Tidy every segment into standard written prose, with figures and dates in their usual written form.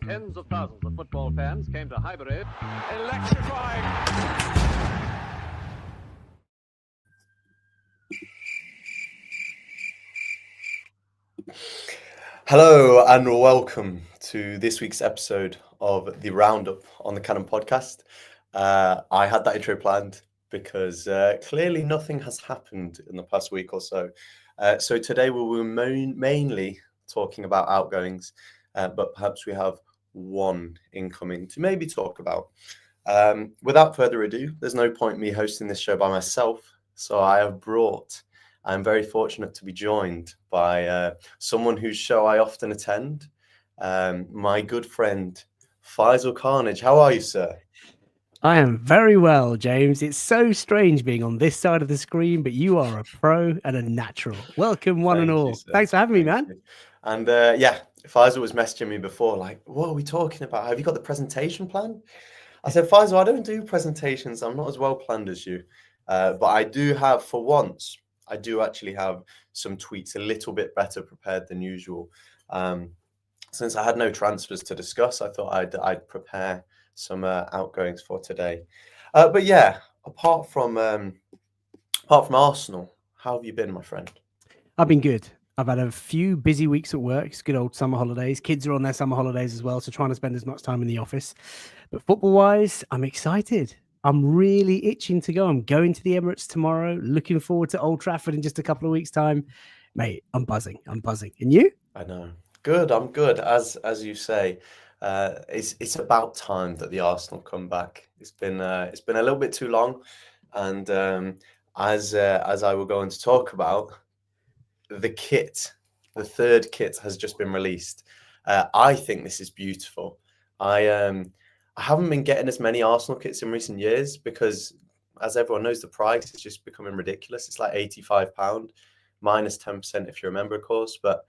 Tens of thousands of football fans came to Highbury. Electrifying. Hello and welcome to this week's episode of the Roundup on the Cannon podcast. I had that intro planned because clearly nothing has happened in the past week or so. So today we will mainly talking about outgoings, but perhaps we have one incoming to maybe talk about. Without further ado, there's no point me hosting this show by myself, so I'm very fortunate to be joined by someone whose show I often attend, my good friend, Faisal Carnage. How are you, sir? I am very well, James. It's so strange being on this side of the screen, but you are a pro and a natural. Welcome, one and all. Thanks for having me, man. You. And Faisal was messaging me before, like, what are we talking about? Have you got the presentation plan? I said, Faisal, I don't do presentations. I'm not as well planned as you. But I do have, for once, I do actually have some tweets a little bit better prepared than usual. Since I had no transfers to discuss, I thought I'd prepare some outgoings for today. But yeah, apart from Arsenal, how have you been, my friend? I've been good. I've had a few busy weeks at work. It's good old summer holidays. Kids are on their summer holidays as well, so trying to spend as much time in the office. But football-wise, I'm excited. I'm really itching to go. I'm going to the Emirates tomorrow. Looking forward to Old Trafford in just a couple of weeks' time. Mate, I'm buzzing. And you? I know. Good. I'm good. As you say, it's about time that the Arsenal come back. It's been a little bit too long, and as I will go on to talk about, the third kit has just been released. I think this is beautiful. I haven't been getting as many Arsenal kits in recent years because, as everyone knows, the price is just becoming ridiculous. It's like £85 minus 10% if you remember, of course. But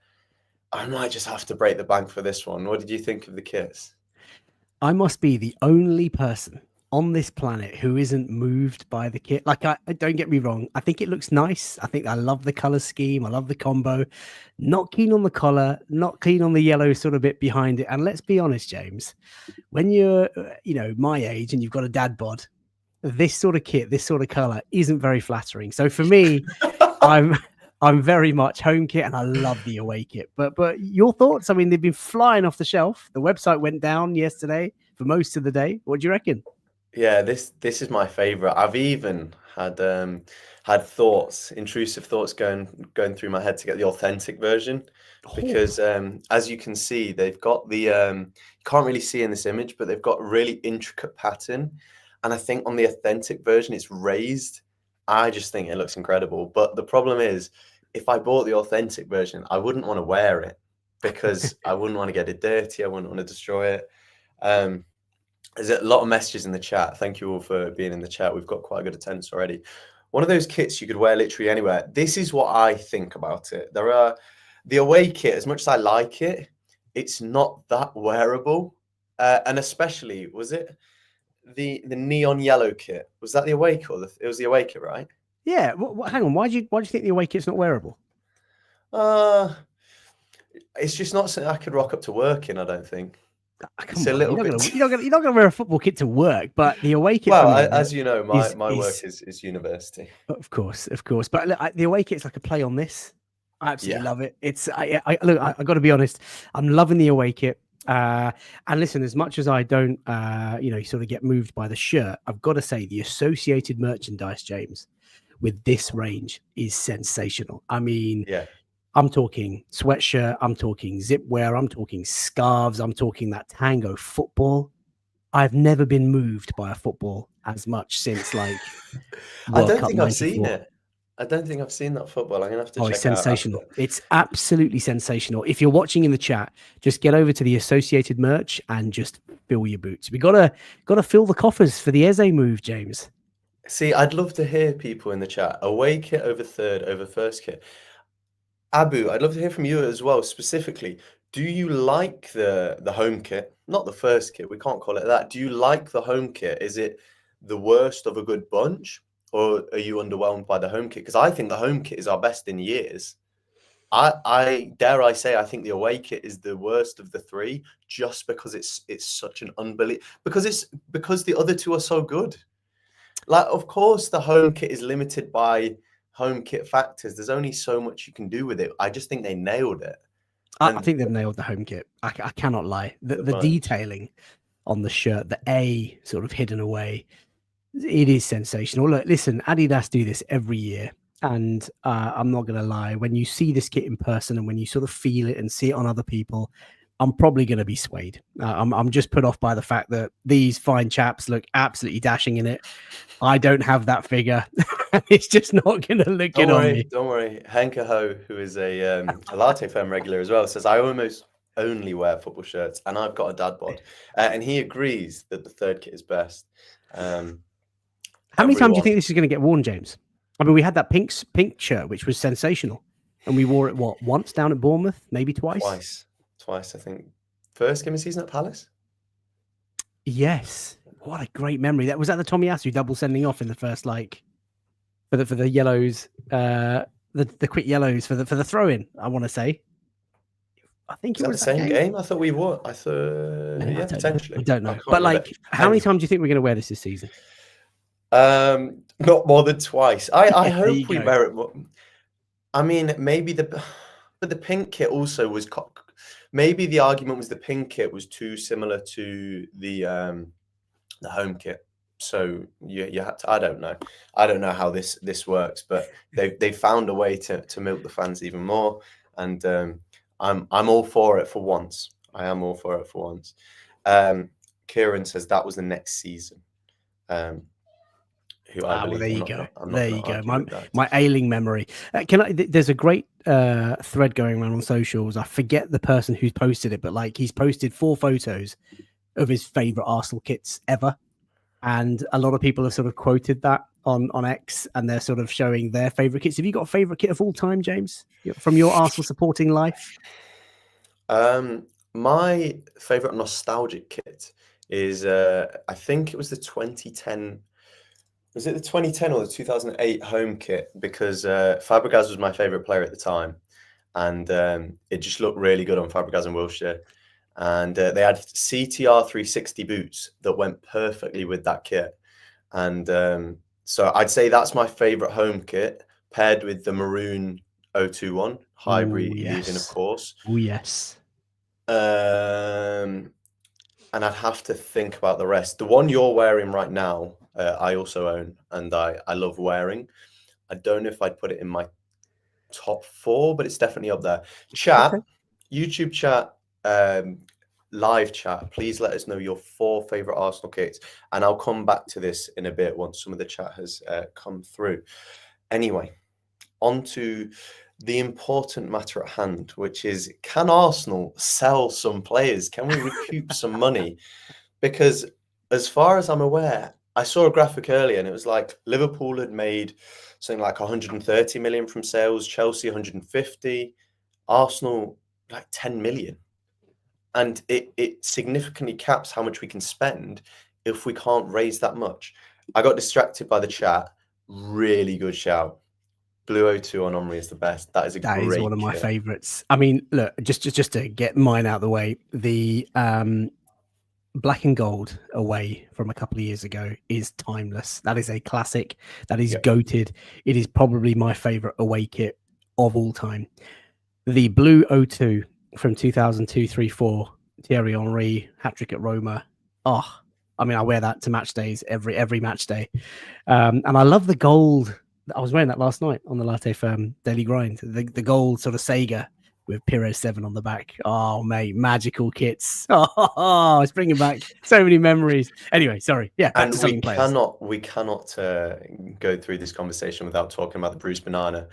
I might just have to break the bank for this one. What did you think of the kits? I must be the only person on this planet who isn't moved by the kit. Like, I don't get me wrong. I think it looks nice. I think I love the color scheme. I love the combo. Not keen on the collar, not keen on the yellow sort of bit behind it. And let's be honest, James, when you're, my age and you've got a dad bod, this sort of kit, this sort of color isn't very flattering. So for me, I'm very much home kit and I love the away kit. But your thoughts? I mean, they've been flying off the shelf. The website went down yesterday for most of the day. What do you reckon? Yeah, this is my favorite. I've even had intrusive thoughts going through my head to get the authentic version, because as you can see, they've got the you can't really see in this image, but they've got a really intricate pattern, and I think on the authentic version it's raised. I just think it looks incredible. But the problem is, if I bought the authentic version, I wouldn't want to wear it because I wouldn't want to get it dirty. I wouldn't want to destroy it. There's a lot of messages in the chat. Thank you all for being in the chat. We've got quite a good attendance already. One of those kits you could wear literally anywhere. This is what I think about it. The away kit, as much as I like it, it's not that wearable. And especially, was it the neon yellow kit? Was that the away kit? It was the away kit, right? Yeah. Hang on. Why do you think the away kit's not wearable? It's just not something I could rock up to work in, I don't think. You're not gonna wear a football kit to work, but the away kit. Well, as you know, my work is university. Of course. But look, the away kit's like a play on this. I absolutely love it. It's I got to be honest. I'm loving the away kit. And listen, as much as I don't, sort of get moved by the shirt, I've got to say the associated merchandise, James, with this range is sensational. I mean, I'm talking sweatshirt, I'm talking zip wear, I'm talking scarves, I'm talking that tango football. I've never been moved by a football as much since like I don't think I've seen it. I don't think I've seen that football. I'm gonna have to check it's sensational. It's absolutely sensational. If you're watching in the chat, just get over to the associated merch and just fill your boots. We gotta fill the coffers for the Eze move, James. See, I'd love to hear people in the chat. Away kit over third, over first kit. Abu, I'd love to hear from you as well. Specifically, do you like the home kit? Not the first kit. We can't call it that. Do you like the home kit? Is it the worst of a good bunch, or are you underwhelmed by the home kit? Because I think the home kit is our best in years. I dare I say I think the away kit is the worst of the three, just because it's such an because the other two are so good. Like, of course, the home kit is limited by home kit factors. There's only so much you can do with it. I just think they nailed it. I think they've nailed the home kit. I cannot lie. The detailing on the shirt, the A sort of hidden away, it is sensational. Look, listen, Adidas do this every year. And I'm not going to lie, when you see this kit in person and when you sort of feel it and see it on other people, I'm probably going to be swayed. I'm just put off by the fact that these fine chaps look absolutely dashing in it. I don't have that figure. It's just not going to look good on me. Don't worry. Henke Ho, who is a Latte Firm regular as well, says, I almost only wear football shirts and I've got a dad bod. And he agrees that the third kit is best. How many times do you think this is going to get worn, James? I mean, we had that pink shirt, which was sensational. And we wore it, once down at Bournemouth? Maybe twice? Twice, I think. First game of season at Palace? Yes. What a great memory. That was at the Tomiyasu double sending off in the first, for the yellows, the quick yellows for the throw-in, I want to say. I think it was the same game. I thought we won. Potentially. I don't know. But how many times do you think we're going to wear this season? Not more than twice. I hope we wear it more. I mean, maybe but the pink kit also was. Maybe the argument was the pink kit was too similar to the home kit. So you had to. I don't know how this works, but they found a way to milk the fans even more, and I'm all for it for once. I am all for it for once. Kieran says that was the next season. Who I believe. There you go. There you go. My ailing memory. There's a great thread going around on socials. I forget the person who's posted it, but he's posted 4 photos of his favorite Arsenal kits ever. And a lot of people have sort of quoted that on X, and they're sort of showing their favorite kits. Have you got a favorite kit of all time, James, from your Arsenal supporting life? My favorite nostalgic kit is I think it was the 2010. Was it the 2010 or the 2008 home kit? Because Fabregas was my favorite player at the time, and it just looked really good on Fabregas and Wilshere. And they had CTR 360 boots that went perfectly with that kit. And so I'd say that's my favorite home kit, paired with the maroon 021 Highbury using, of course. Oh, yes. And I'd have to think about the rest. The one you're wearing right now, I also own, and I love wearing. I don't know if I'd put it in my top 4, but it's definitely up there. Chat, okay. YouTube chat, live chat, please let us know your 4 favorite Arsenal kits, and I'll come back to this in a bit once some of the chat has come through. Anyway, on to the important matter at hand, which is, can Arsenal sell some players? Can we recoup some money? Because as far as I'm aware, I saw a graphic earlier and it was like Liverpool had made something like 130 million from sales, Chelsea 150, Arsenal like 10 million. And it significantly caps how much we can spend if we can't raise that much. I got distracted by the chat. Really good shout. Blue 02 on Omri is the best. That is one of my favorites. I mean, look, just to get mine out of the way, the black and gold away from a couple of years ago is timeless. That is a classic. That is goated. It is probably my favorite away kit of all time. The blue 02 from 2002-03-04, Thierry Henry, hat-trick at Roma. Oh, I mean, I wear that to match days every match day. And I love the gold. I was wearing that last night on the Latte Firm Daily Grind. The gold sort of Sega with Piro 7 on the back. Oh, mate, magical kits. Oh, it's bringing back so many memories. Anyway, sorry. Yeah, and we cannot go through this conversation without talking about the Bruce Banana.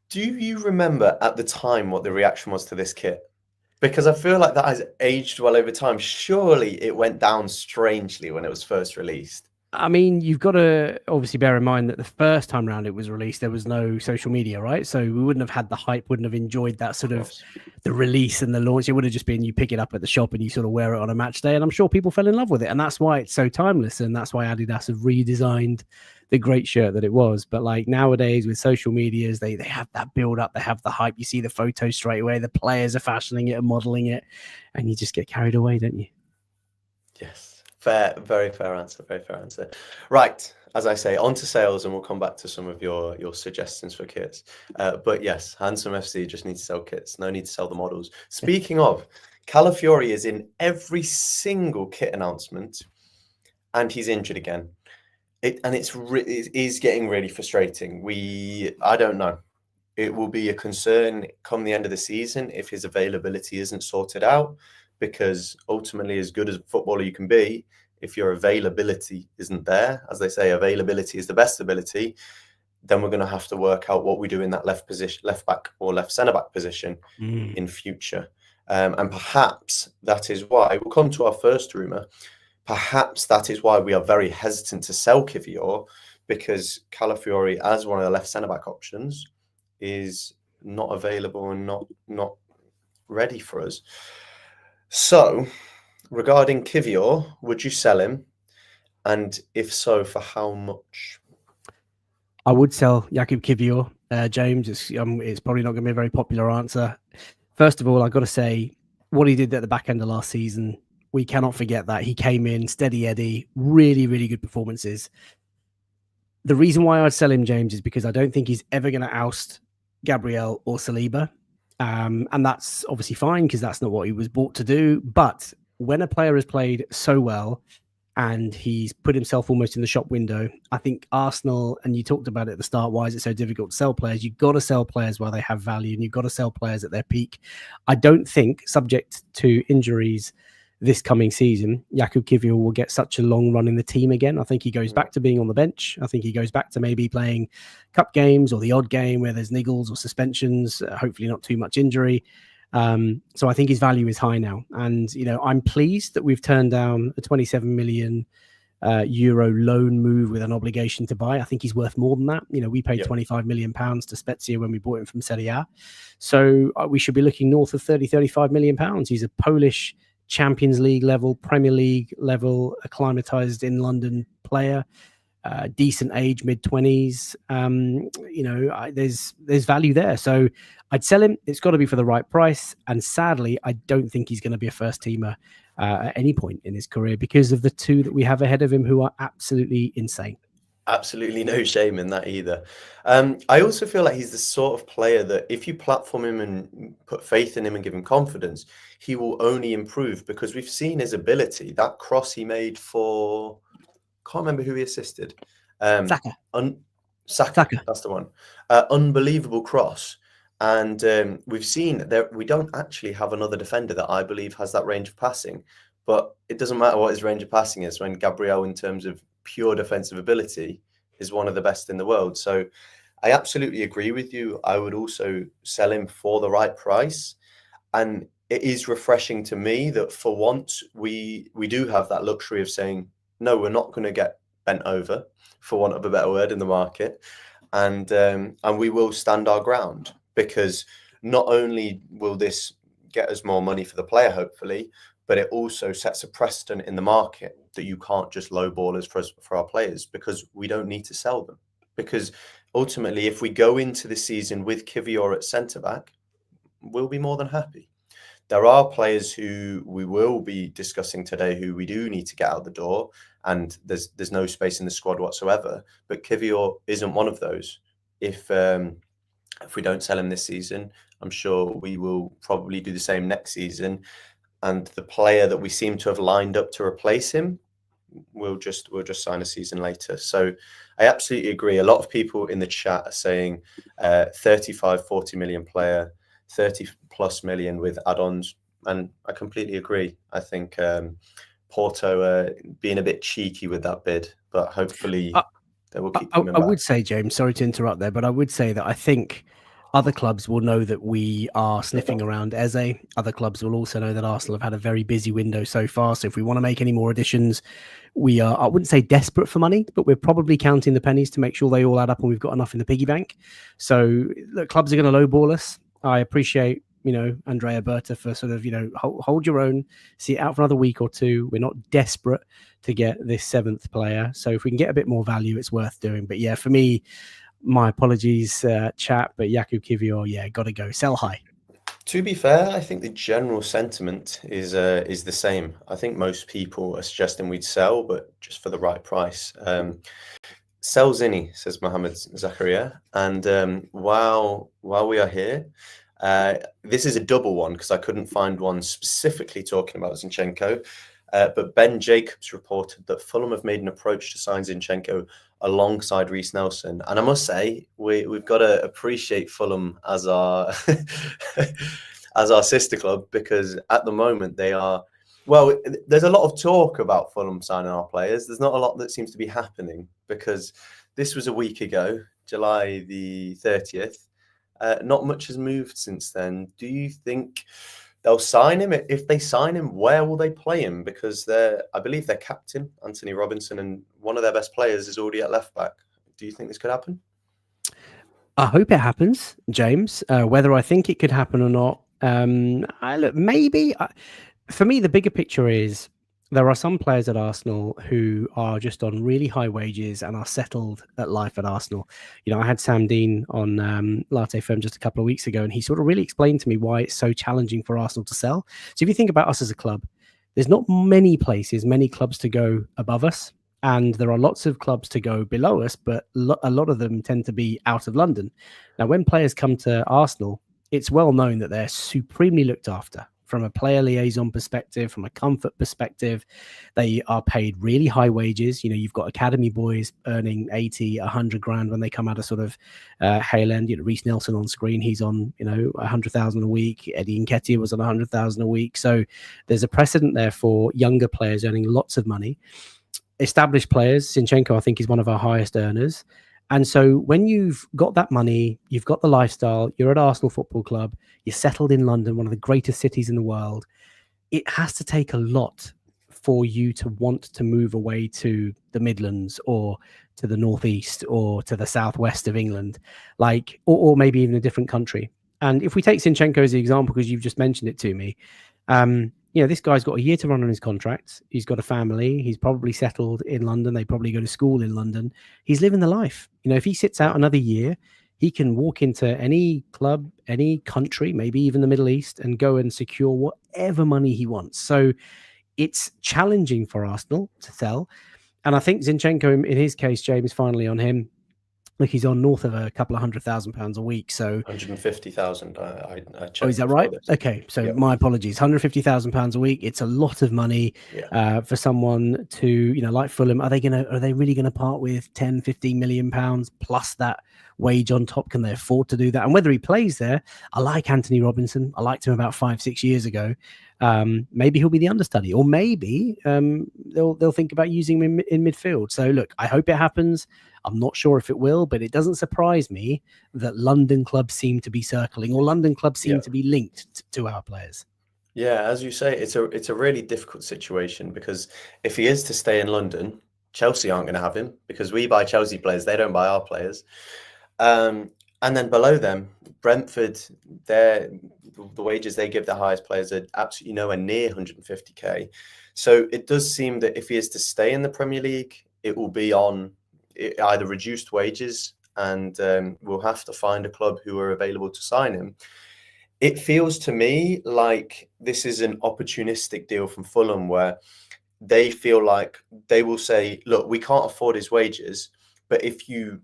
Do you remember at the time what the reaction was to this kit? Because I feel like that has aged well over time. Surely it went down strangely when it was first released. I mean, you've got to obviously bear in mind that the first time round it was released, there was no social media, right? So we wouldn't have had the hype, wouldn't have enjoyed that sort of the release and the launch. It would have just been you pick it up at the shop and you sort of wear it on a match day. And I'm sure people fell in love with it. And that's why it's so timeless. And that's why Adidas have redesigned the great shirt that it was. But like nowadays with social medias, they have that build up, they have the hype. You see the photos straight away, the players are fashioning it and modeling it, and you just get carried away, don't you? Yes, fair, very fair answer, very fair answer. Right, as I say, on to sales, and we'll come back to some of your suggestions for kits. But yes, Handsome FC just need to sell kits, no need to sell the models. Speaking of, Calafiori is in every single kit announcement, and he's injured again. It is getting really frustrating. I don't know. It will be a concern come the end of the season if his availability isn't sorted out, because ultimately, as good as a footballer you can be, if your availability isn't there, as they say, availability is the best ability, then we're going to have to work out what we do in that left back or left centre back position in future. And perhaps that is why we'll come to our first rumour. Perhaps that is why we are very hesitant to sell Kivor, because Calafiori, as one of the left centre back options, is not available and not ready for us. So, regarding Kivor, would you sell him? And if so, for how much? I would sell Jakub Kivor, James. It's probably not going to be a very popular answer. First of all, I've got to say, what he did at the back end of last season, we cannot forget that. He came in, steady Eddie, really, really good performances. The reason why I'd sell him, James, is because I don't think he's ever going to oust Gabriel or Saliba. And that's obviously fine because that's not what he was bought to do. But when a player has played so well and he's put himself almost in the shop window, I think Arsenal, and you talked about it at the start, why is it so difficult to sell players? You've got to sell players while they have value, and you've got to sell players at their peak. I don't think, subject to injuries this coming season, Jakub Kivor will get such a long run in the team again. I think he goes back to being on the bench. I think he goes back to maybe playing cup games or the odd game where there's niggles or suspensions, hopefully not too much injury. So I think his value is high now. And, I'm pleased that we've turned down a 27 million euro loan move with an obligation to buy. I think he's worth more than that. We paid 25 million pounds to Spezia when we bought him from Serie A. So we should be looking north of 35 million pounds. He's a Polish Champions League level, Premier League level, acclimatized in London player, decent age, mid-20s. There's value there. So I'd sell him. It's got to be for the right price. And sadly, I don't think he's going to be a first teamer at any point in his career because of the two that we have ahead of him who are absolutely insane. Absolutely no shame in that either. I also feel like he's the sort of player that if you platform him and put faith in him and give him confidence, he will only improve, because we've seen his ability. That cross he made for, can't remember who he assisted. Saka. Saka, that's the one. Unbelievable cross. And we've seen that we don't actually have another defender that I believe has that range of passing. But it doesn't matter what his range of passing is when Gabriel, in terms of pure defensive ability, is one of the best in the world. So I absolutely agree with you. I would also sell him for the right price. And it is refreshing to me that for once we do have that luxury of saying, no, we're not going to get bent over, for want of a better word, in the market. And we will stand our ground, because not only will this get us more money for the player, hopefully, but it also sets a precedent in the market that you can't just lowball us for our players, because we don't need to sell them. Because ultimately, if we go into the season with Kivor at centre-back, we'll be more than happy. There are players who we will be discussing today who we do need to get out the door, and there's no space in the squad whatsoever. But Kivor isn't one of those. If we don't sell him this season, I'm sure we will probably do the same next season. And the player that we seem to have lined up to replace him, we'll just sign a season later. So I absolutely agree. A lot of people in the chat are saying 35, 40 million player, 30 plus million with add-ons. And I completely agree. I think Porto being a bit cheeky with that bid, but hopefully they will keep coming back. I would say, James, sorry to interrupt there, but I would say that I think other clubs will know that we are sniffing around Eze. Other clubs will also know that Arsenal have had a very busy window so far. So if we want to make any more additions, we are, I wouldn't say desperate for money, but we're probably counting the pennies to make sure they all add up and we've got enough in the piggy bank. So look, clubs are going to lowball us. I appreciate Andrea Berta for sort of, hold your own, see it out for another week or two. We're not desperate to get this 7th player. So if we can get a bit more value, it's worth doing. But yeah, for me, my apologies, chat, but Jakub Kivior, got to go. Sell high. To be fair, I think the general sentiment is the same. I think most people are suggesting we'd sell, but just for the right price. Sell Zinni, says Mohammed Zakaria. And while we are here, this is a double one because I couldn't find one specifically talking about Zenchenko. But Ben Jacobs reported that Fulham have made an approach to sign Zenchenko alongside Reece Nelson. And I must say, we've got to appreciate Fulham as our as our sister club, because at the moment they are, well, there's a lot of talk about Fulham signing our players. There's not a lot that seems to be happening, because this was a week ago, July the 30th. Not much has moved since then. Do you think they'll sign him? If they sign him, where will they play him? Because I believe their captain, Anthony Robinson, and one of their best players is already at left back. Do you think this could happen? I hope it happens, James. Whether I think it could happen or not, maybe. For me, the bigger picture is there are some players at Arsenal who are just on really high wages and are settled at life at Arsenal. I had Sam Dean on Latte Firm just a couple of weeks ago, and he sort of really explained to me why it's so challenging for Arsenal to sell. So if you think about us as a club, there's not many clubs to go above us, and there are lots of clubs to go below us, but a lot of them tend to be out of London. Now, when players come to Arsenal, it's well known that they're supremely looked after. From a player liaison perspective, from a comfort perspective, they are paid really high wages. You've got academy boys earning 80, 100 grand when they come out of sort of Hale End. Reece Nelson on screen, he's on 100,000 a week. Eddie Nketiah was on 100,000 a week. So there's a precedent there for younger players earning lots of money. Established players, Zinchenko, I think, is one of our highest earners. And so when you've got that money, you've got the lifestyle, you're at Arsenal Football Club, you're settled in London, one of the greatest cities in the world, it has to take a lot for you to want to move away to the Midlands or to the Northeast or to the Southwest of England, or maybe even a different country. And if we take Zinchenko as the example, because you've just mentioned it to me, this guy's got a year to run on his contract. He's got a family. He's probably settled in London. They probably go to school in London. He's living the life. If he sits out another year, he can walk into any club, any country, maybe even the Middle East, and go and secure whatever money he wants. So it's challenging for Arsenal to sell. And I think Zinchenko, in his case, James, finally on him, look, he's on north of a couple of £100,000 a week. So 150,000. I checked. Oh, is that right? This. Okay, so my apologies. £150,000 a week. It's a lot of money for someone to, like Fulham. Are they really gonna part with 10, 15 million pounds plus that wage on top? Can they afford to do that? And whether he plays there, I like Anthony Robinson. I liked him about 5-6 years ago. Maybe he'll be the understudy, or maybe they'll think about using him in midfield. So look, I hope it happens. I'm not sure if it will, but it doesn't surprise me that London clubs seem to be circling, or London clubs seem to be linked to our players. Yeah, as you say, it's a really difficult situation, because if he is to stay in London, Chelsea aren't going to have him, because we buy Chelsea players, they don't buy our players. And then below them, Brentford, the wages they give the highest players are absolutely nowhere near 150k. So it does seem that if he is to stay in the Premier League, it will be on either reduced wages, and we'll have to find a club who are available to sign him. It feels to me like this is an opportunistic deal from Fulham, where they feel like they will say, look, we can't afford his wages, but if you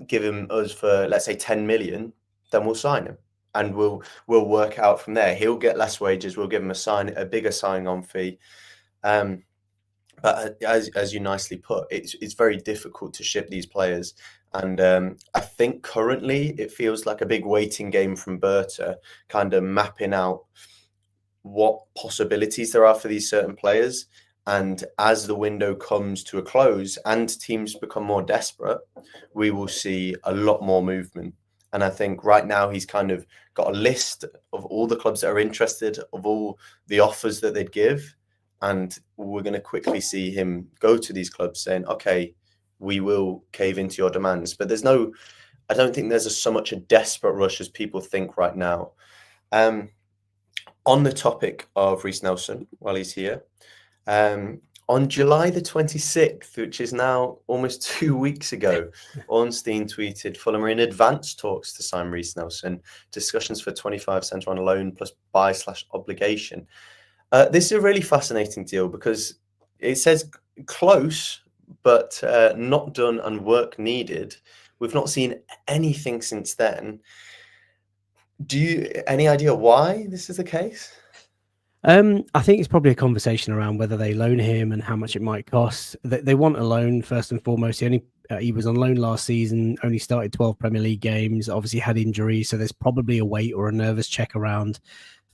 give him us for, let's say, 10 million, then we'll sign him, and we'll work out from there. He'll get less wages. We'll give him a bigger signing on fee. But as you nicely put, it's very difficult to ship these players. And I think currently it feels like a big waiting game from Berta, kind of mapping out what possibilities there are for these certain players. And as the window comes to a close and teams become more desperate, we will see a lot more movement. And I think right now he's kind of got a list of all the clubs that are interested, of all the offers that they'd give. And we're going to quickly see him go to these clubs saying, okay, we will cave into your demands. But I don't think there's so much a desperate rush as people think right now. On the topic of Reiss Nelson, while he's here, on July the 26th, which is now almost 2 weeks ago, Ornstein tweeted, Fulham are in advanced talks to sign Reiss Nelson, discussions for 25 centre on loan plus buy/obligation. This is a really fascinating deal because it says close, but not done and work needed. We've not seen anything since then. Any idea why this is the case? I think it's probably a conversation around whether they loan him and how much it might cost. They want a loan first and foremost. He was on loan last season, only started 12 Premier League games, obviously had injuries, so there's probably a weight or a nervous check around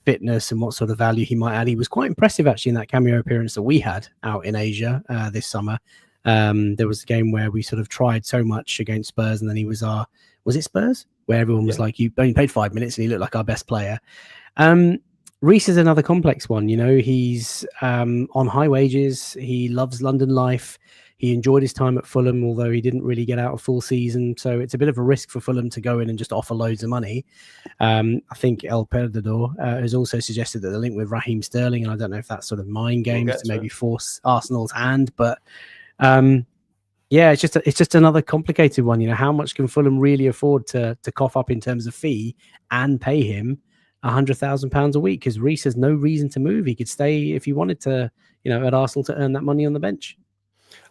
fitness and what sort of value he might add. He was quite impressive actually in that cameo appearance that we had out in Asia this summer. There was a game where we sort of tried so much against Spurs, and then he was it Spurs? Where everyone was like, you only played 5 minutes and he looked like our best player. Reiss is another complex one. He's on high wages. He loves London life. He enjoyed his time at Fulham, although he didn't really get out a full season. So it's a bit of a risk for Fulham to go in and just offer loads of money. I think El Perdedor has also suggested that the link with Raheem Sterling, and I don't know if that's sort of mind games to maybe force Arsenal's hand, but yeah, it's just another complicated one. How much can Fulham really afford to cough up in terms of fee and pay him £100,000 a week? Because Reiss has no reason to move. He could stay if he wanted to, at Arsenal to earn that money on the bench.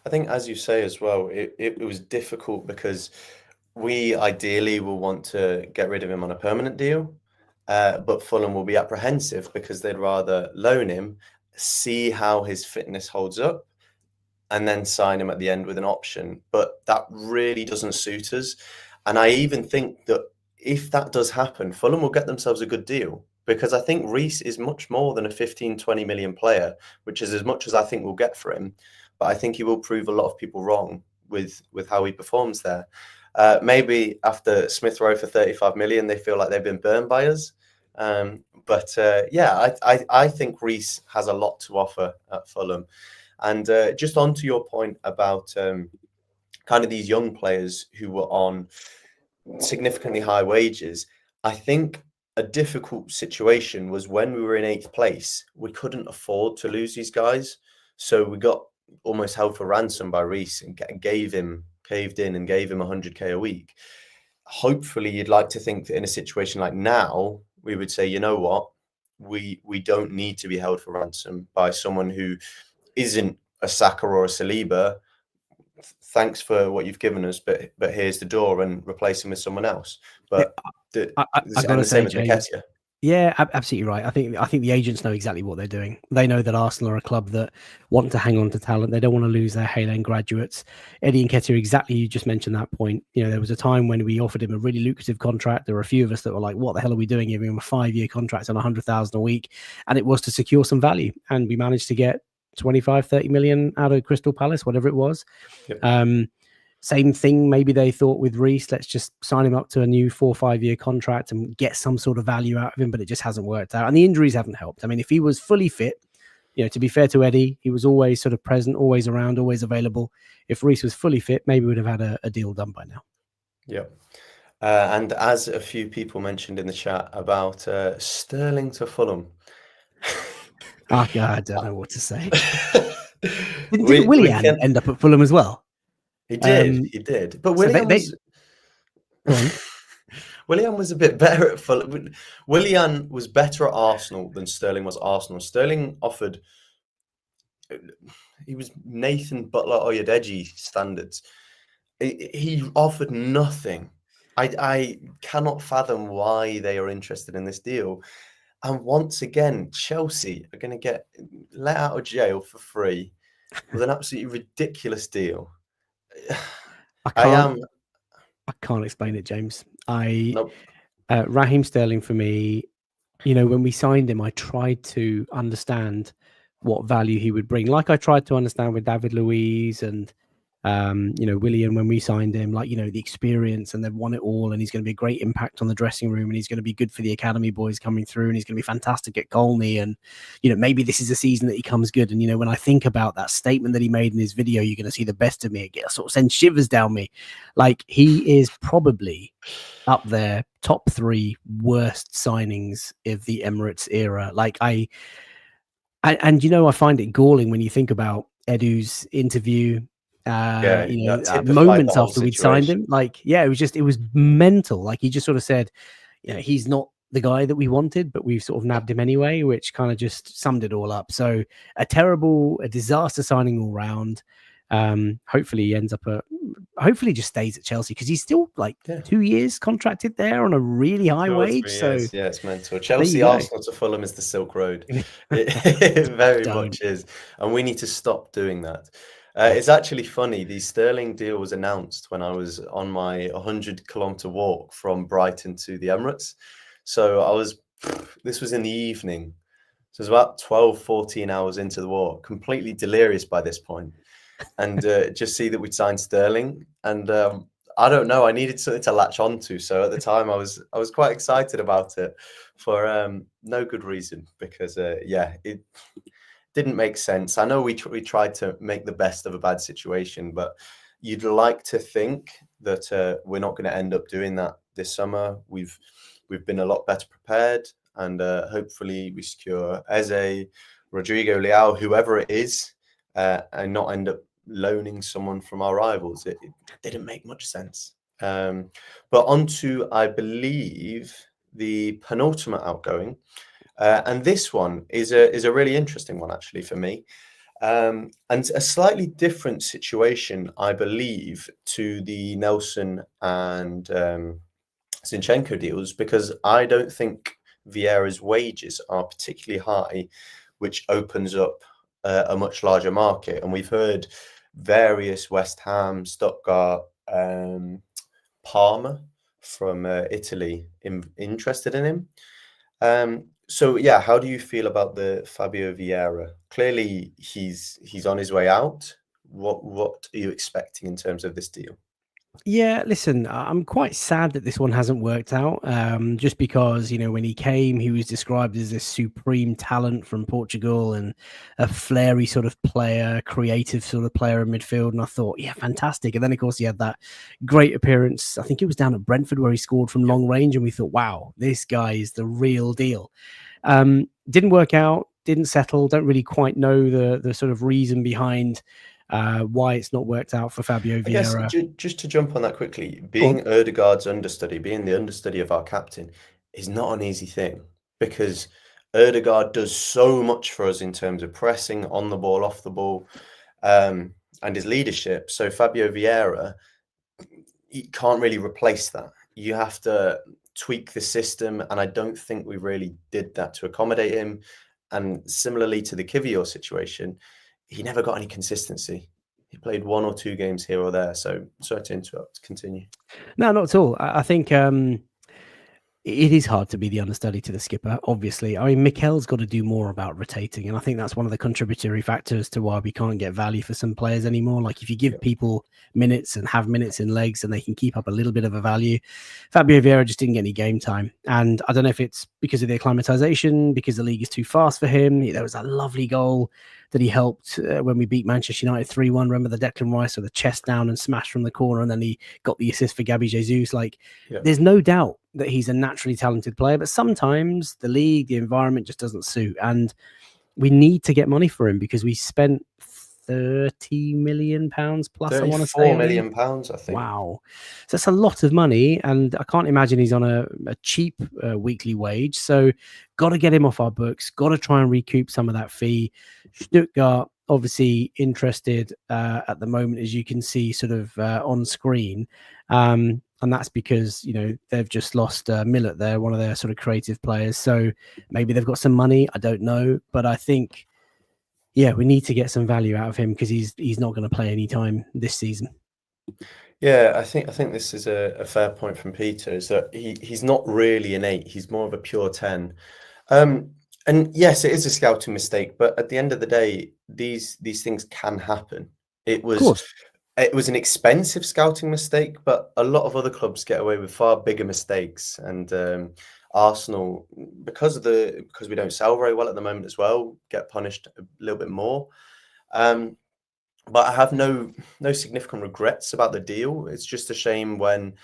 I think, as you say as well, it was difficult because we ideally will want to get rid of him on a permanent deal, but Fulham will be apprehensive because they'd rather loan him, see how his fitness holds up, and then sign him at the end with an option. But that really doesn't suit us. And I even think that if that does happen, Fulham will get themselves a good deal, because I think Reiss is much more than a 15-20 million player, which is as much as I think we'll get for him. But I think he will prove a lot of people wrong with how he performs there. Maybe after Smith Rowe for 35 million, they feel like they've been burned by us. But I think Reiss has a lot to offer at Fulham. And just on to your point about kind of these young players who were on significantly high wages, I think a difficult situation was when we were in 8th place, we couldn't afford to lose these guys. So we got almost held for ransom by Reiss and caved in and gave him 100k a week. Hopefully, you'd like to think that in a situation like now, we would say, you know what, we don't need to be held for ransom by someone who isn't a Saka or a Saliba. Thanks for what you've given us, but here's the door, and replace him with someone else. But I gotta say, James, yeah, absolutely right. I think the agents know exactly what they're doing. They know that Arsenal are a club that want to hang on to talent. They don't want to lose their Hale graduates. Eddie Nketiah, exactly, you just mentioned that point. There was a time when we offered him a really lucrative contract. There were a few of us that were like, what the hell are we doing, giving him a 5-year contract on 100,000 a week? And it was to secure some value. And we managed to get 25-30 million out of Crystal Palace, whatever it was. Yep. Same thing, maybe they thought with Reiss, let's just sign him up to a new 4 or 5 year contract and get some sort of value out of him, but it just hasn't worked out. And the injuries haven't helped. I mean, if he was fully fit, to be fair to Eddie, he was always sort of present, always around, always available. If Reiss was fully fit, maybe we'd have had a deal done by now. Yeah. And as a few people mentioned in the chat about Sterling to Fulham. Oh, God, I don't know what to say. Did Willian end up at Fulham as well? He did. But Willian was a bit better at Fulham. Willian was better at Arsenal than Sterling was at Arsenal. Sterling offered, he was Nathan Butler Oyedeji standards. He offered nothing. I cannot fathom why they are interested in this deal. And once again, Chelsea are going to get let out of jail for free with an absolutely ridiculous deal. I can't explain it, James. Nope. Raheem Sterling, for me, when we signed him, I tried to understand what value he would bring. Like I tried to understand with David Luiz and Willian when we signed him, the experience, and they've won it all, and he's going to be a great impact on the dressing room, and he's going to be good for the academy boys coming through, and he's going to be fantastic at Colney, and maybe this is a season that he comes good. And when I think about that statement that he made in his video, you're going to see the best of me, it sort of sends shivers down me. Like, he is probably up there top 3 worst signings of the Emirates era. Like and I find it galling when you think about Edu's interview. That typified the Moments whole after we'd signed situation. him, like, it was mental. Like, he just sort of said, he's not the guy that we wanted, but we've sort of nabbed him anyway, which kind of just summed it all up. So a disaster signing all round. Hopefully he ends up hopefully just stays at Chelsea, because he's still like 2 years contracted there on a really high wage. So yeah, it's mental. there Chelsea, you go. Arsenal to Fulham is the Silk Road. It very Don't. much is, and we need to stop doing that. It's actually funny. The Sterling deal was announced when I was on my 100-kilometer walk from Brighton to the Emirates. So this was in the evening. So it was about 12, 14 hours into the walk, completely delirious by this point. And just see that we'd signed Sterling. And I don't know, I needed something to latch onto. So at the time I was quite excited about it for no good reason, because it didn't make sense. I know we tried to make the best of a bad situation, but you'd like to think that we're not going to end up doing that this summer. We've been a lot better prepared, and hopefully we secure Eze, Rodrigo Leao, whoever it is, and not end up loaning someone from our rivals. It didn't make much sense. But on to, I believe, the penultimate outgoing. And this one is a really interesting one, actually, for me. And a slightly different situation, I believe, to the Nelson and Zinchenko deals, because I don't think Vieira's wages are particularly high, which opens up a much larger market. And we've heard various West Ham, Stuttgart, Parma from Italy interested in him. So yeah, how do you feel about the Fabio Vieira? Clearly, he's on his way out. What are you expecting in terms of this deal? Yeah, listen, I'm quite sad that this one hasn't worked out. Just because, when he came, he was described as this supreme talent from Portugal and a flary sort of player, creative sort of player in midfield. And I thought, yeah, fantastic. And then, of course, he had that great appearance. I think it was down at Brentford where he scored from long range. And we thought, wow, this guy is the real deal. Didn't work out, didn't settle. Don't really quite know the sort of reason behind why it's not worked out for Fabio Vieira. I guess just to jump on that quickly, being Ødegaard's understudy, being the understudy of our captain, is not an easy thing, because Ødegaard does so much for us in terms of pressing, on the ball, off the ball, and his leadership. So Fabio Vieira, he can't really replace that. You have to tweak the system, and I don't think we really did that to accommodate him. And similarly to the Kivor situation, he never got any consistency. He played 1 or 2 games here or there. So sorry to interrupt. Continue. No, not at all. I think it is hard to be the understudy to the skipper, obviously. I mean, Mikel's got to do more about rotating, and I think that's one of the contributory factors to why we can't get value for some players anymore. Like, if you give people minutes and have minutes in legs, and they can keep up a little bit of a value. Fabio Vieira just didn't get any game time, and I don't know if it's because of the acclimatization, because the league is too fast for him. There was that lovely goal that he helped when we beat Manchester United 3-1. Remember the Declan Rice with the chest down and smashed from the corner, and then he got the assist for Gabriel Jesus. Like, there's no doubt that he's a naturally talented player, but sometimes the league, the environment just doesn't suit, and we need to get money for him, because we spent £30 million plus. I want to say £34 million, I think. Wow, so that's a lot of money, and I can't imagine he's on a cheap weekly wage. So, got to get him off our books. Got to try and recoup some of that fee. Stuttgart obviously interested at the moment, as you can see, sort of on screen. And that's because, they've just lost Millet there, one of their sort of creative players. So maybe they've got some money. I don't know. But I think, we need to get some value out of him, because he's not going to play any time this season. Yeah, I think this is a fair point from Peter, is that he's not really an 8. He's more of a pure 10. And yes, it is a scouting mistake, but at the end of the day, these things can happen. It was an expensive scouting mistake, but a lot of other clubs get away with far bigger mistakes. And Arsenal, because we don't sell very well at the moment as well, get punished a little bit more. But I have no significant regrets about the deal. It's just a shame when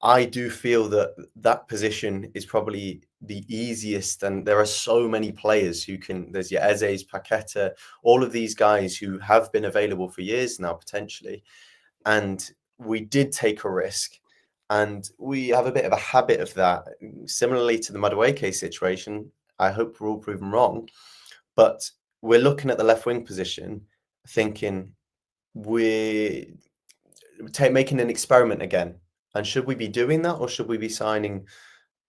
I do feel that that position is probably the easiest, and there are so many players who can. There's your Eze's, Paqueta, all of these guys who have been available for years now, potentially. And we did take a risk, and we have a bit of a habit of that. Similarly to the Madueke situation, I hope we're all proven wrong, but we're looking at the left wing position, thinking we're making an experiment again. And should we be doing that, or should we be signing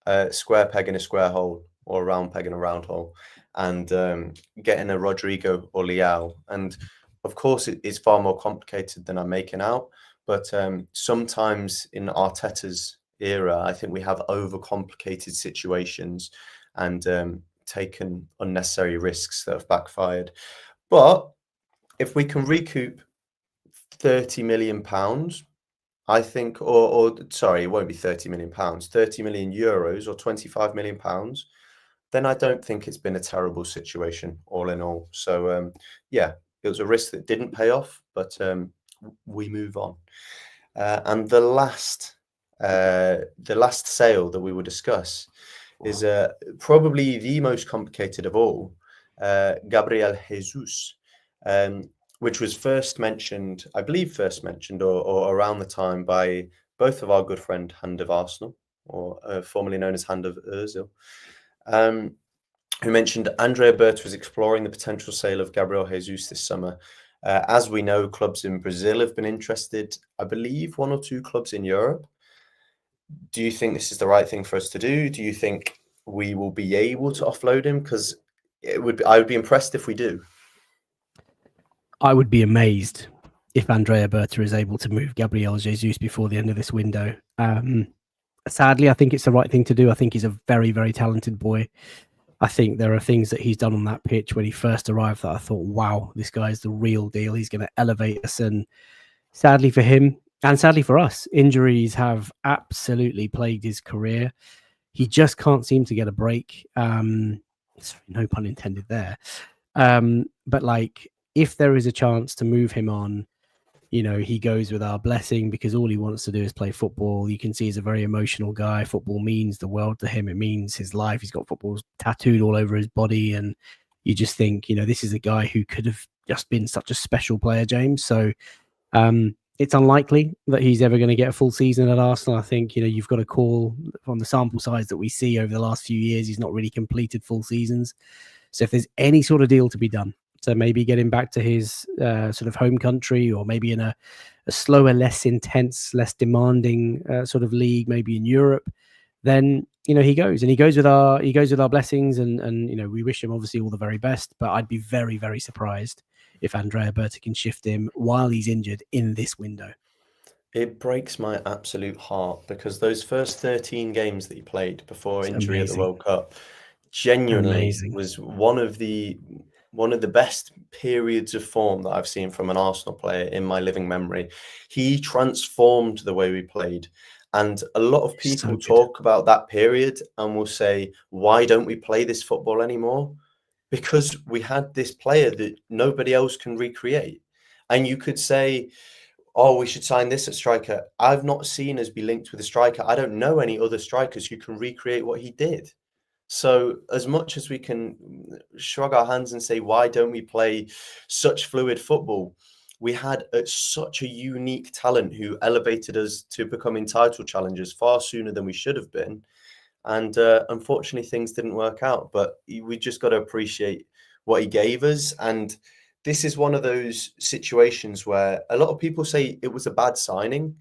a square peg in a square hole, or a round peg in a round hole, and getting a Rodrigo or Leao? And of course, it is far more complicated than I'm making out. But sometimes in Arteta's era, I think we have overcomplicated situations and taken unnecessary risks that have backfired. But if we can recoup £30 million, I think, or sorry, it won't be £30 million, €30 million or £25 million, then I don't think it's been a terrible situation all in all. So yeah, it was a risk that didn't pay off, but we move on. And the last sale that we will discuss is probably the most complicated of all, Gabriel Jesus, which was first mentioned, I believe, or around the time by both of our good friend Hand of Arsenal, or formerly known as Hand of Ozil, who mentioned Andrea Berta was exploring the potential sale of Gabriel Jesus this summer. As we know, clubs in Brazil have been interested. I believe 1 or 2 clubs in Europe. Do you think this is the right thing for us to do? Do you think we will be able to offload him? Because I would be impressed if we do. I would be amazed if Andrea Berta is able to move Gabriel Jesus before the end of this window. Sadly, I think it's the right thing to do. I think he's a very, very talented boy. I think there are things that he's done on that pitch when he first arrived that I thought, wow, this guy's the real deal. He's going to elevate us. And sadly for him, and sadly for us, injuries have absolutely plagued his career. He just can't seem to get a break. Sorry, no pun intended there. But like, if there is a chance to move him on, you know, he goes with our blessing, because all he wants to do is play football. You can see he's a very emotional guy. Football means the world to him. It means his life. He's got football tattooed all over his body. And you just think, you know, this is a guy who could have just been such a special player, James. So it's unlikely that he's ever going to get a full season at Arsenal. I think, you know, you've got to call from the sample size that we see over the last few years, he's not really completed full seasons. So if there's any sort of deal to be done, so maybe get him back to his sort of home country, or maybe in a slower, less intense, less demanding sort of league, maybe in Europe, then, you know, he goes with our blessings, and you know, we wish him obviously all the very best. But I'd be very, very surprised if Andrea Berta can shift him while he's injured in this window. It breaks my absolute heart, because those first 13 games that he played before injury at the World Cup genuinely was one of the best periods of form that I've seen from an Arsenal player in my living memory. He transformed the way we played. And a lot of people talk about that period and will say, why don't we play this football anymore? Because we had this player that nobody else can recreate. And you could say, oh, we should sign this at striker. I've not seen us be linked with a striker. I don't know any other strikers who can recreate what he did. So as much as we can shrug our hands and say, why don't we play such fluid football? We had such a unique talent who elevated us to becoming title challengers far sooner than we should have been. And unfortunately, things didn't work out. But we just got to appreciate what he gave us. And this is one of those situations where a lot of people say it was a bad signing.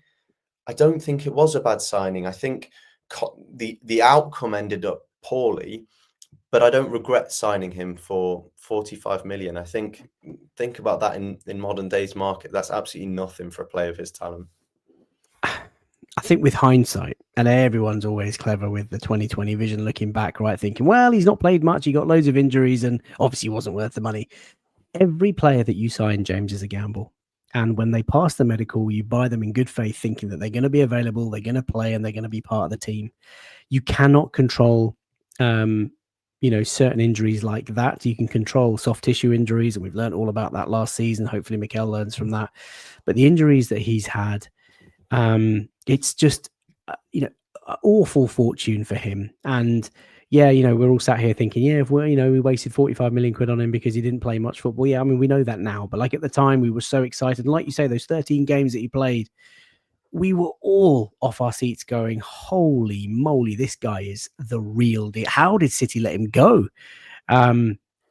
I don't think it was a bad signing. I think the outcome ended up poorly, but I don't regret signing him for 45 million. I think about that in modern day's market. That's absolutely nothing for a player of his talent. I think with hindsight, and everyone's always clever with the 2020 vision looking back, right? Thinking, well, he's not played much. He got loads of injuries and obviously wasn't worth the money. Every player that you sign, James, is a gamble. And when they pass the medical, you buy them in good faith, thinking that they're going to be available, they're going to play, and they're going to be part of the team. You cannot control, certain injuries like that. You can control soft tissue injuries, and we've learned all about that last season. Hopefully, Mikel learns from that. But the injuries that he's had, it's just awful fortune for him. And yeah, we're all sat here thinking, yeah, if we wasted 45 million quid on him because he didn't play much football. Yeah, I mean, we know that now, but like at the time we were so excited. And like you say, those 13 games that he played, we were all off our seats going, holy moly, this guy is the real deal. How did City let him go?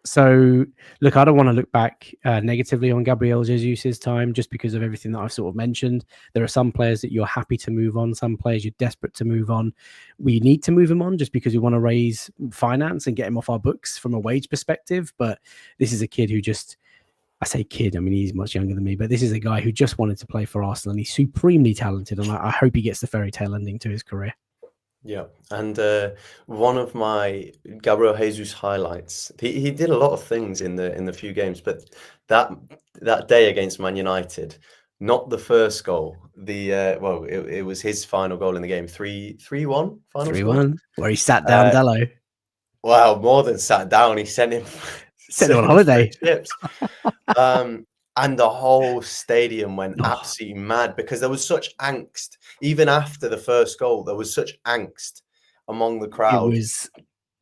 So look, I don't want to look back negatively on Gabriel Jesus' time just because of everything that I've sort of mentioned. There are some players that you're happy to move on, some players you're desperate to move on. We need to move him on just because we want to raise finance and get him off our books from a wage perspective. But this is a kid who I say kid, I mean, he's much younger than me, but this is a guy who just wanted to play for Arsenal, and he's supremely talented, and I hope he gets the fairy tale ending to his career. Yeah, and one of my Gabriel Jesus highlights, he did a lot of things in the few games, but that day against Man United, not the first goal, it was his final goal in the game, 3-1 final 3-1, where he sat down Dallo. Wow, more than sat down, he sent him on holiday. Chips. And the whole stadium went absolutely mad because there was such angst. Even after the first goal, there was such angst among the crowd.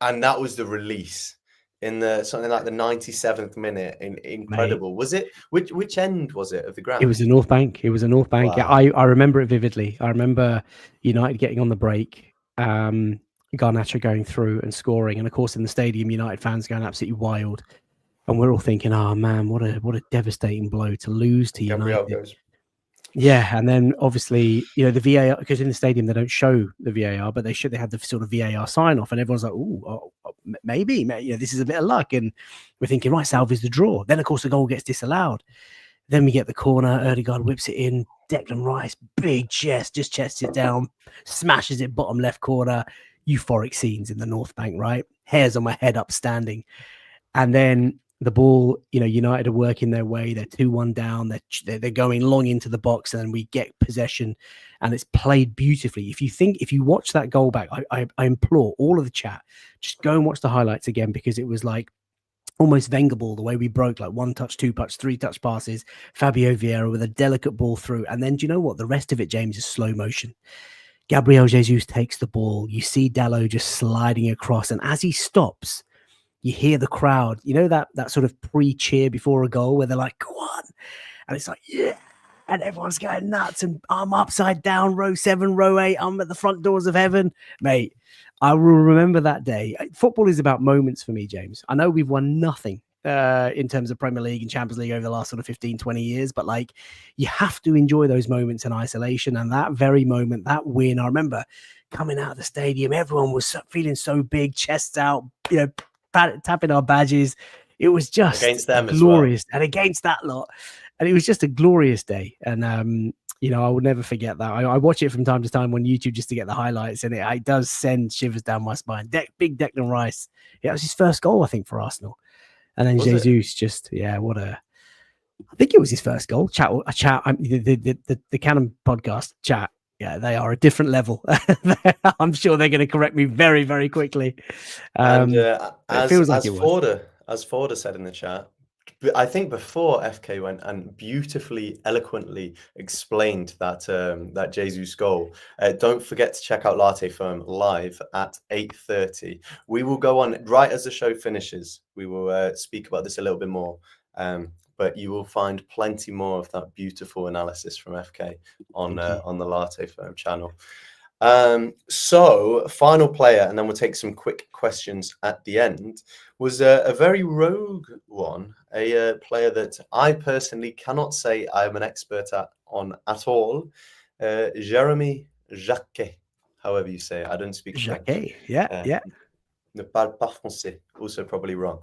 And that was the release in something like the 97th minute. Incredible. Mate. Was it? Which end was it of the ground? It was the North Bank. Wow. Yeah, I remember it vividly. I remember United getting on the break, Garnacho going through and scoring. And of course, in the stadium, United fans going absolutely wild. And we're all thinking, oh man, what a devastating blow to lose to United. Yeah, and then obviously, the VAR, because in the stadium they don't show the VAR, but they had the sort of VAR sign off, and everyone's like, maybe, this is a bit of luck, and we're thinking, right, salvage the draw. Then of course the goal gets disallowed. Then we get the corner, Ødegaard whips it in, Declan Rice, big chest, just chests it down, smashes it bottom left corner. Euphoric scenes in the North Bank, right? Hairs on my head up standing, and then the ball, United are working their way. They're 2-1 down. They're going long into the box, and then we get possession, and it's played beautifully. If you watch that goal back, I implore all of the chat, just go and watch the highlights again, because it was like almost Wenger ball, the way we broke, like 1 touch, 2 touch, 3 touch passes. Fabio Vieira with a delicate ball through, and then do you know what? The rest of it, James, is slow motion. Gabriel Jesus takes the ball. You see Dallo just sliding across, and as he stops, you hear the crowd, that sort of pre-cheer before a goal where they're like, go on. And it's like, yeah. And everyone's going nuts. And I'm upside down, row 7, row 8. I'm at the front doors of heaven. Mate, I will remember that day. Football is about moments for me, James. I know we've won nothing in terms of Premier League and Champions League over the last sort of 15, 20 years. But you have to enjoy those moments in isolation. And that very moment, that win, I remember coming out of the stadium, everyone was feeling so big, chests out, tapping our badges. It was just against them glorious, as well. And against that lot, and it was just a glorious day. And I will never forget that. I watch it from time to time on YouTube just to get the highlights, and it does send shivers down my spine. Big Declan Rice. It was his first goal, I think, for Arsenal. And then Jesus, I think it was his first goal. The Cannon podcast chat. Yeah, they are a different level. I'm sure they're going to correct me very, very quickly. As Forder said in the chat, I think before FK went and beautifully, eloquently explained that Jesus goal. Don't forget to check out Latte Firm live at 8:30. We will go on right as the show finishes. We will speak about this a little bit more. But you will find plenty more of that beautiful analysis from FK on the Latte Firm channel. So final player, and then we'll take some quick questions at the end, was a very rogue one, a player that I personally cannot say I'm an expert on at all. Jeremy Jacquet, however you say it. I don't speak Jacquet. Yeah. Ne parle pas français. Also probably wrong.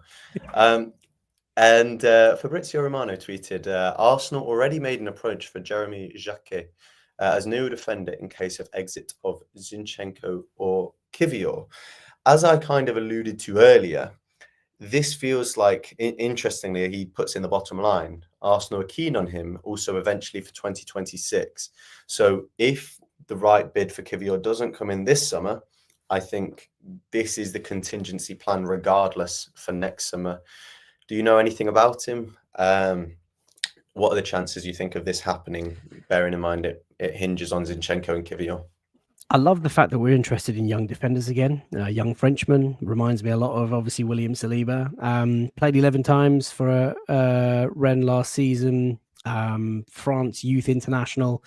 And Fabrizio Romano tweeted, Arsenal already made an approach for Jeremy Jacquet as new defender in case of exit of Zenchenko or Kivor. As I kind of alluded to earlier, this feels like, interestingly, he puts in the bottom line, Arsenal are keen on him also eventually for 2026. So if the right bid for Kivor doesn't come in this summer, I think this is the contingency plan regardless for next summer. Do you know anything about him? What are the chances you think of this happening, bearing in mind it hinges on Zinchenko and Kivor? I love the fact that we're interested in young defenders again. Young Frenchman reminds me a lot of obviously William Saliba. Played 11 times for Rennes last season. France youth international,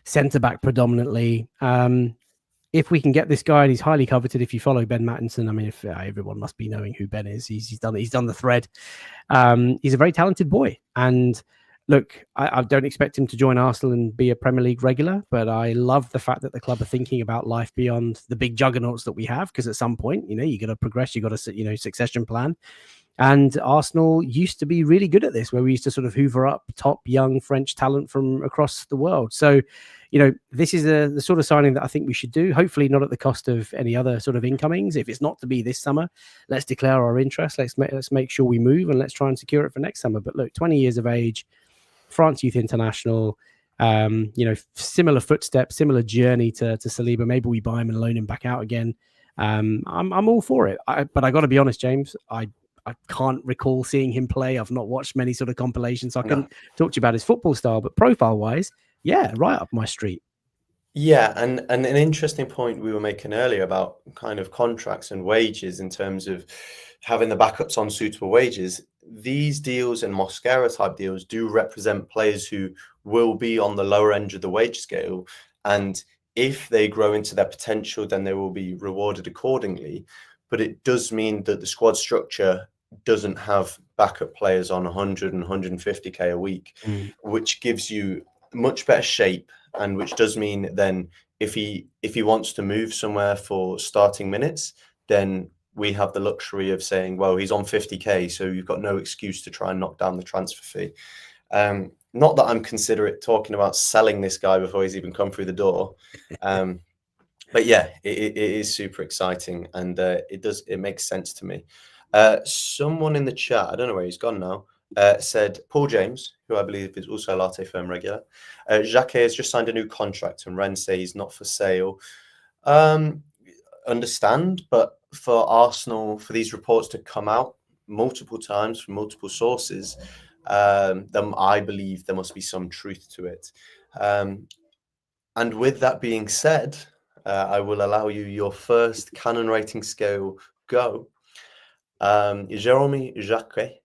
centre back predominantly. If we can get this guy, and he's highly coveted. If you follow Ben Mattinson, I mean, if everyone must be knowing who Ben is. He's done the thread. He's a very talented boy, and look, I don't expect him to join Arsenal and be a Premier League regular, but I love the fact that the club are thinking about life beyond the big juggernauts that we have, because at some point, you got to progress, you got to, succession plan. And Arsenal used to be really good at this, where we used to sort of hoover up top young French talent from across the world. So, this is the sort of signing that I think we should do. Hopefully not at the cost of any other sort of incomings. If it's not to be this summer, let's declare our interest. Let's make sure we move, and let's try and secure it for next summer. But look, 20 years of age, France youth international, similar footsteps, similar journey to Saliba. Maybe we buy him and loan him back out again. I'm all for it. But I got to be honest, James, I can't recall seeing him play. I've not watched many sort of compilations, so I couldn't talk to you about his football style, but profile wise, yeah, right up my street. Yeah, and an interesting point we were making earlier about kind of contracts and wages in terms of having the backups on suitable wages. These deals and Mosquera type deals do represent players who will be on the lower end of the wage scale. And if they grow into their potential, then they will be rewarded accordingly. But it does mean that the squad structure doesn't have backup players on 100 and 150k a week, which gives you much better shape, and which does mean then if he wants to move somewhere for starting minutes, then we have the luxury of saying, well, he's on 50k, so you've got no excuse to try and knock down the transfer fee. Not that I'm considerate talking about selling this guy before he's even come through the door. But yeah, it is super exciting, and it makes sense to me. Someone in the chat, I don't know where he's gone now, said Paul James, who I believe is also a Latte Firm regular, Jacquet has just signed a new contract and Rennes say he's not for sale. Understand, but for Arsenal, for these reports to come out multiple times from multiple sources, then I believe there must be some truth to it. And with that being said, I will allow you your first Cannon rating scale go. Jeremy Jacquet,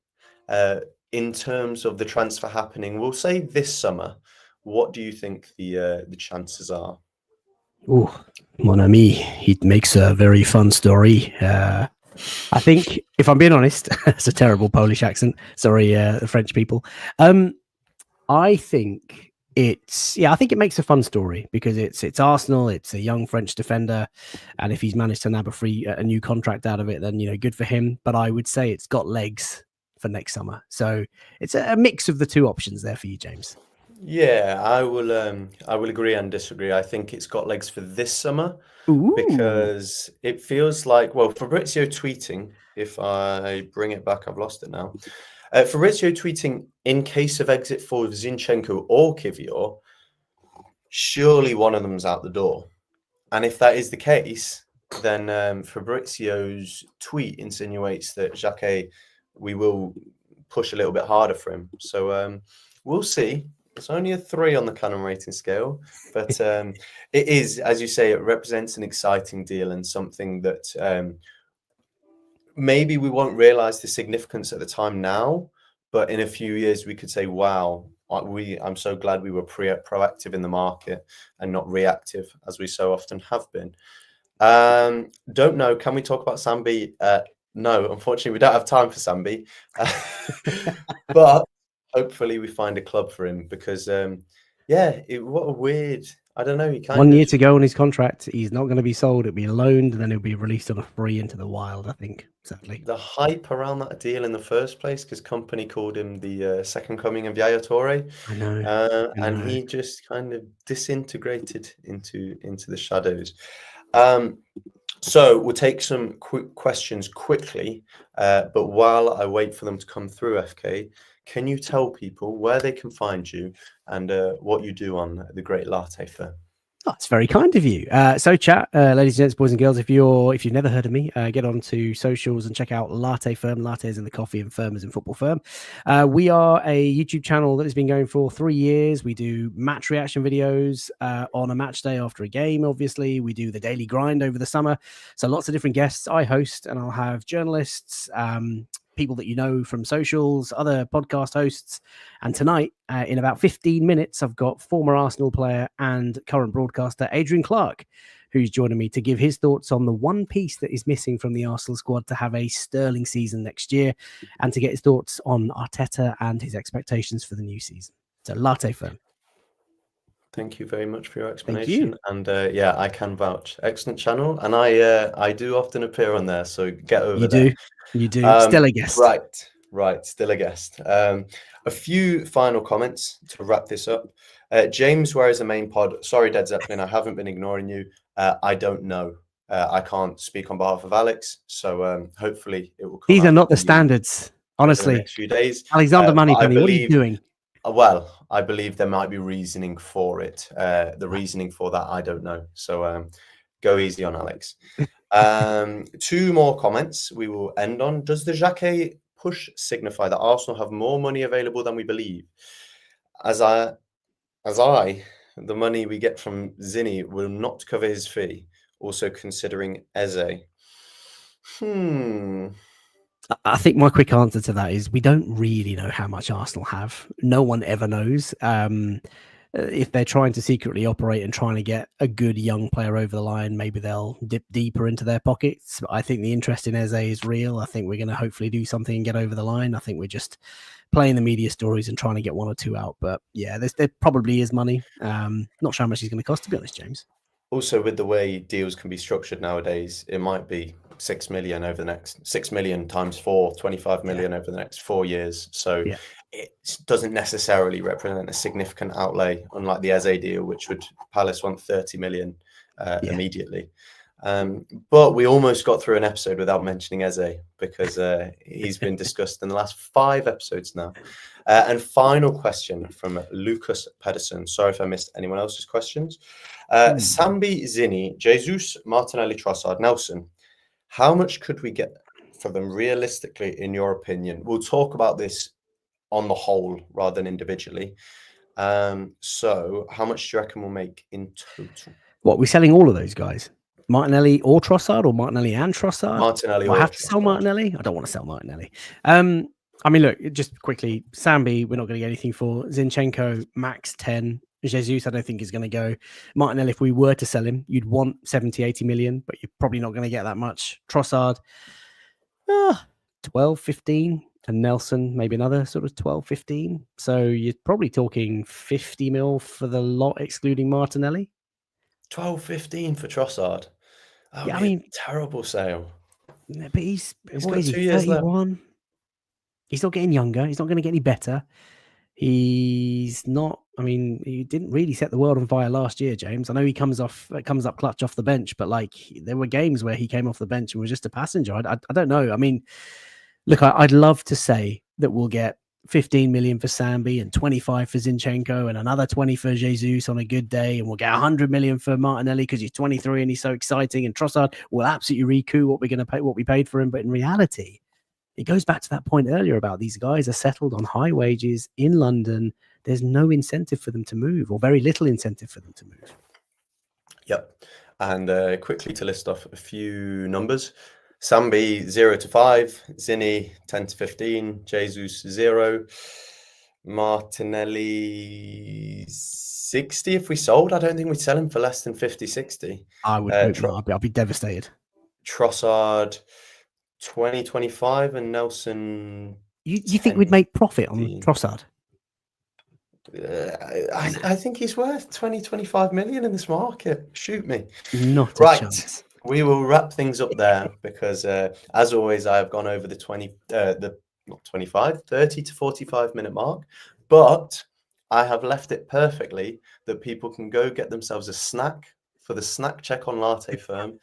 in terms of the transfer happening, we'll say this summer, what do you think the chances are? Oh, mon ami, it makes a very fun story. I think, if I'm being honest, it's a terrible Polish accent. Sorry, the French people. I think it makes a fun story because it's Arsenal, it's a young French defender, and if he's managed to nab a new contract out of it, then good for him. But I would say it's got legs for next summer. So it's a mix of the two options there for you, James. Yeah, I will agree and disagree. I think it's got legs for this summer. Ooh. Because it feels like, well, Fabrizio tweeting, if I bring it back, I've lost it now. Fabrizio tweeting, in case of exit for Zenchenko or Kivor, surely one of them's out the door. And if that is the case, then Fabrizio's tweet insinuates that Jacquet, we will push a little bit harder for him. So we'll see. It's only a 3 on the Cannon rating scale, but it is, as you say, it represents an exciting deal and something that maybe we won't realize the significance at the time now, but in a few years we could say, wow, I'm so glad we were proactive in the market and not reactive as we so often have been. Don't know. Can we talk about Sambi? No, unfortunately, we don't have time for Sambi, but hopefully we find a club for him because, what a weird, I don't know. 1 year to go on his contract. He's not going to be sold. It'll be loaned and then he'll be released on a free into the wild, I think, sadly. The hype around that deal in the first place, because company called him the second coming of Yaya Toure. I know. And he just kind of disintegrated into the shadows. So we'll take some quick questions quickly, but while I wait for them to come through, FK, can you tell people where they can find you and what you do on the Great Latte Firm? Oh, that's very kind of you. So, chat, ladies and gents, boys and girls, if you've never heard of me, get on to socials and check out Latte Firm. Latte is in the coffee and Firm is in football firm. We are a YouTube channel that has been going for 3 years. We do match reaction videos on a match day after a game. Obviously, we do the daily grind over the summer. So lots of different guests I host, and I'll have journalists, people that you know from socials, other podcast hosts. And tonight, in about 15 minutes, I've got former Arsenal player and current broadcaster Adrian Clark, who's joining me to give his thoughts on the one piece that is missing from the Arsenal squad to have a sterling season next year, and to get his thoughts on Arteta and his expectations for the new season. So, Latte Firm. Thank you very much for your Thank you. explanation. And yeah, I can vouch. Excellent channel, and I do often appear on there, so get over there. You do. Still a guest. Right. Still a guest. A few final comments to wrap this up. James, where is the main pod? Sorry, Dead Zeppelin, I haven't been ignoring you. I don't know. I can't speak on behalf of Alex, so hopefully it will come. These are not the standards, honestly. The next few days. Alexander Moneypenny, what are you doing? Well, I believe there might be reasoning for it. The reasoning for that, I don't know. So go easy on Alex. 2 more comments we will end on. Does the Jacquet push signify that Arsenal have more money available than we believe? As I, the money we get from Zinny will not cover his fee. Also considering Eze. I think my quick answer to that is we don't really know how much Arsenal have. No one ever knows. If they're trying to secretly operate and trying to get a good young player over the line, maybe they'll dip deeper into their pockets. But I think the interest in Eze is real. I think we're going to hopefully do something and get over the line. I think we're just playing the media stories and trying to get 1 or 2 out. But yeah, there probably is money. Not sure how much he's going to cost, to be honest, James. Also, with the way deals can be structured nowadays, it might be 6 million over the next 6 million times 4, 25 million over the next 4 years. So it doesn't necessarily represent a significant outlay, unlike the Eze deal, which would Palace want 30 million immediately. But we almost got through an episode without mentioning Eze, because he's been discussed in the last 5 episodes now. And final question from Lucas Pedersen. Sorry if I missed anyone else's questions. Sambi, Zinny, Jesus, Martinelli, Trossard, Nelson. How much could we get for them realistically, in your opinion? We'll talk about this on the whole rather than individually. So how much do you reckon we'll make in total? What, we're selling all of those guys? Martinelli or Trossard, or Martinelli and Trossard? Martinelli. Do I have to sell Martinelli? I don't want to sell Martinelli. I mean, look, just quickly, Sambi, we're not going to get anything for. Zenchenko, max 10. Jesus, I don't think is going to go. Martinelli, if we were to sell him, you'd want 70, 80 million, but you're probably not going to get that much. Trossard, 12, 15. And Nelson, maybe another sort of 12, 15. So you're probably talking 50 mil for the lot, excluding Martinelli. 12, 15 for Trossard. Yeah, I mean, terrible sale. But he's got 2 years 31. Left. He's not getting younger. He's not going to get any better. He's not. I mean, he didn't really set the world on fire last year, James. I know he comes up clutch off the bench, but like there were games where he came off the bench and was just a passenger. I don't know. I mean, look, I'd love to say that we'll get 15 million for Sambi and 25 for Zinchenko and another 20 for Jesus on a good day, and we'll get 100 million for Martinelli because he's 23 and he's so exciting, and Trossard will absolutely recoup what we're going to pay, what we paid for him. But in reality, it goes back to that point earlier about these guys are settled on high wages in London. There's no incentive for them to move, or very little incentive for them to move. Yep. And quickly to list off a few numbers. Sambi 0 to 5, Zinny 10 to 15, Jesus 0, Martinelli 60 if we sold. I don't think we'd sell him for less than 50, 60. I would hope not. I'll be devastated. Trossard 20, 25, and Nelson. You think we'd make profit on Trossard? I think he's worth 20, 25 million in this market. Shoot me. Not a chance. We will wrap things up there because, as always, I have gone over the 30 to 45 minute mark. But I have left it perfectly that people can go get themselves a snack for the snack check on Latte Firm,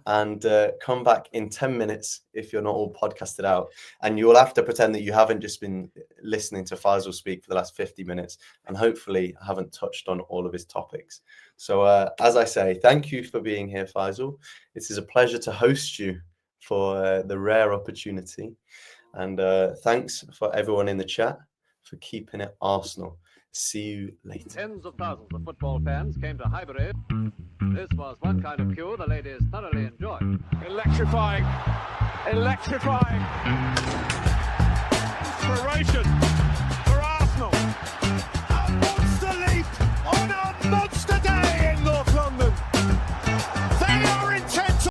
and come back in 10 minutes if you're not all podcasted out. And you will have to pretend that you haven't just been listening to Faisal speak for the last 50 minutes, and hopefully haven't touched on all of his topics. So as I say, thank you for being here, Faisal. It is a pleasure to host you for the rare opportunity. And thanks for everyone in the chat for keeping it Arsenal. See you later. Tens of thousands of football fans came to Highbury. This was one kind of queue the ladies thoroughly enjoyed. Electrifying! Electrifying! Inspiration!